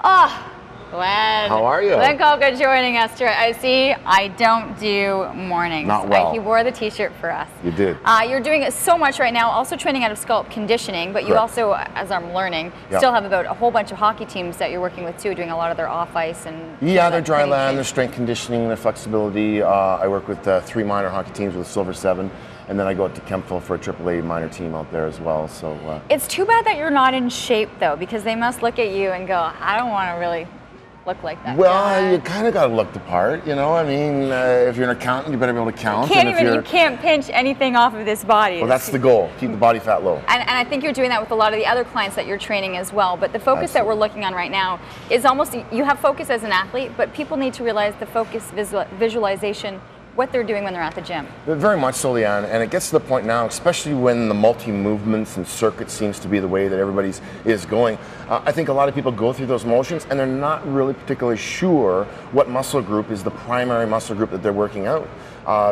Oh, Glenn. How are you? Glenn Colga joining us. I see I don't do mornings. Not well. He wore the t-shirt for us. You did. You're doing so much right now, also training out of Sculpt Conditioning, but you also, as I'm learning, still have about a whole bunch of hockey teams that you're working with too, doing a lot of their off-ice and... Yeah, their dry land, their strength conditioning, their flexibility. I work with 3 minor hockey teams with Silver 7. And then I go out to Kempville for a AAA minor team out there as well. So it's too bad that you're not in shape though, because they must look at you and go, I don't want to really look like that. Well, you kind of got to look the part, you know. I mean, if you're an accountant, you better be able to count. You can't pinch anything off of this body. Well, that's the goal. Keep the body fat low. And I think you're doing that with a lot of the other clients that you're training as well. But the focus that we're looking on right now is almost, you have focus as an athlete, but people need to realize the focus visualization, what they're doing when they're at the gym. Very much so, Leanne, and it gets to the point now, especially when the multi-movements and circuit seems to be the way that everybody's is going. I think a lot of people go through those motions and they're not really particularly sure what muscle group is the primary muscle group that they're working out.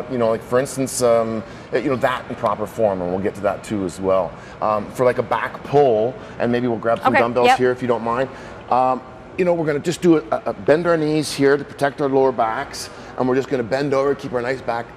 You know, like for instance, you know, that in proper form, and we'll get to that too as well. For like a back pull, and maybe we'll grab some dumbbells here if you don't mind. You know, we're going to just do bend our knees here to protect our lower backs, and we're just going to bend over, keep our nice back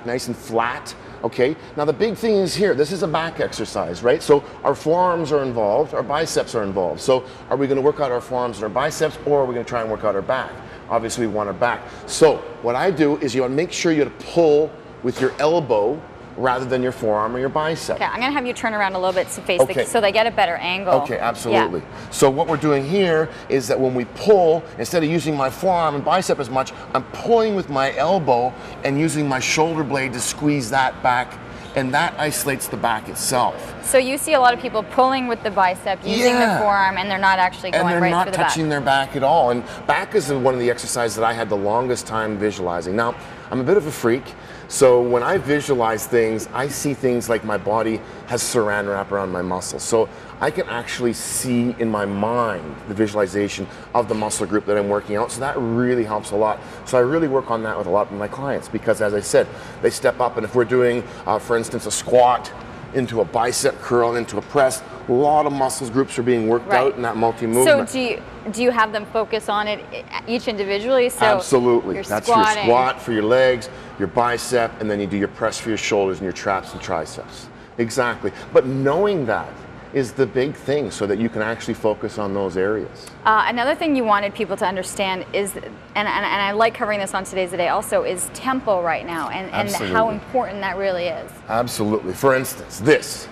nice and flat. Okay. Now the big thing is here. This is a back exercise, right? So our forearms are involved, our biceps are involved. So are we going to work out our forearms and our biceps, or are we going to try and work out our back? Obviously, we want our back. So what I do is you want to make sure you pull with your elbow rather than your forearm or your bicep. Okay, I'm going to have you turn around a little bit to face so they get a better angle. Okay, absolutely. Yeah. So what we're doing here is that when we pull, instead of using my forearm and bicep as much, I'm pulling with my elbow and using my shoulder blade to squeeze that back, and that isolates the back itself. So you see a lot of people pulling with the bicep, using the forearm, and they're not actually going right through the back. And they're not touching their back at all. And back is one of the exercises that I had the longest time visualizing. Now, I'm a bit of a freak, so when I visualize things, I see things like my body has saran wrap around my muscles. So I can actually see in my mind the visualization of the muscle group that I'm working out. So that really helps a lot. So I really work on that with a lot of my clients because, as I said, they step up, and if we're doing, for instance, a squat into a bicep curl and into a press, a lot of muscles groups are being worked out in that multi-movement. So do you have them focus on it each individually? So absolutely. That's your squat for your legs, your bicep, and then you do your press for your shoulders and your traps and triceps. Exactly. But knowing that is the big thing so that you can actually focus on those areas. Another thing you wanted people to understand is, and I like covering this on Today's the Day also, is tempo right now and how important that really is. Absolutely. For instance, this,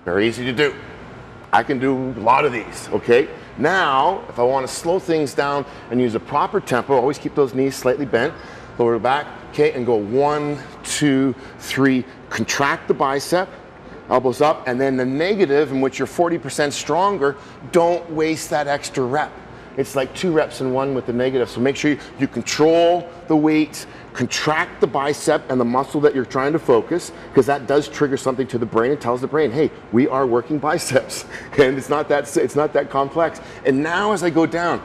very easy to do. I can do a lot of these, okay? Now, if I want to slow things down and use a proper tempo, always keep those knees slightly bent, lower the back, okay, and go 1, 2, 3, contract the bicep, elbows up, and then the negative, in which you're 40% stronger, don't waste that extra rep. It's like 2 reps in 1 with the negative. So make sure you control the weight, contract the bicep and the muscle that you're trying to focus, because that does trigger something to the brain. It tells the brain, hey, we are working biceps, and it's not that complex. And now as I go down,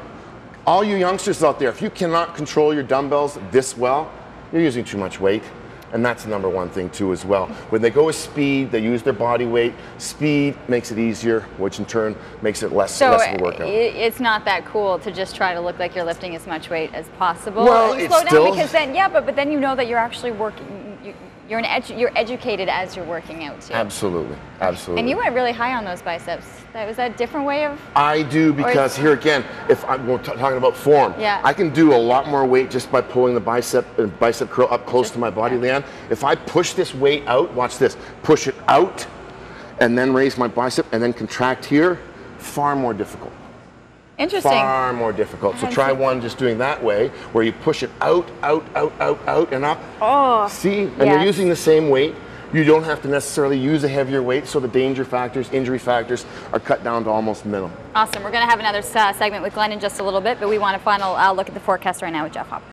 all you youngsters out there, if you cannot control your dumbbells this well, you're using too much weight. And that's the #1 thing too as well. When they go with speed, they use their body weight. Speed makes it easier, which in turn makes it less of a workout. It's not that cool to just try to look like you're lifting as much weight as possible. Well, slow down, because then, but then you know that you're actually working. You're educated as you're working out too. Absolutely, absolutely. And you went really high on those biceps. Was that a different way of? I do, because here again, if we're talking about form, I can do a lot more weight just by pulling the bicep curl up close to my body, Leanne. If I push this weight out, watch this, push it out, and then raise my bicep and then contract here, far more difficult. Interesting. Far more difficult. So try one just doing that way, where you push it out, and up. Oh. See? And you're using the same weight. You don't have to necessarily use a heavier weight, so the danger factors, injury factors are cut down to almost minimum. Awesome. We're going to have another segment with Glenn in just a little bit, but we want a final look at the forecast right now with Jeff Hopper.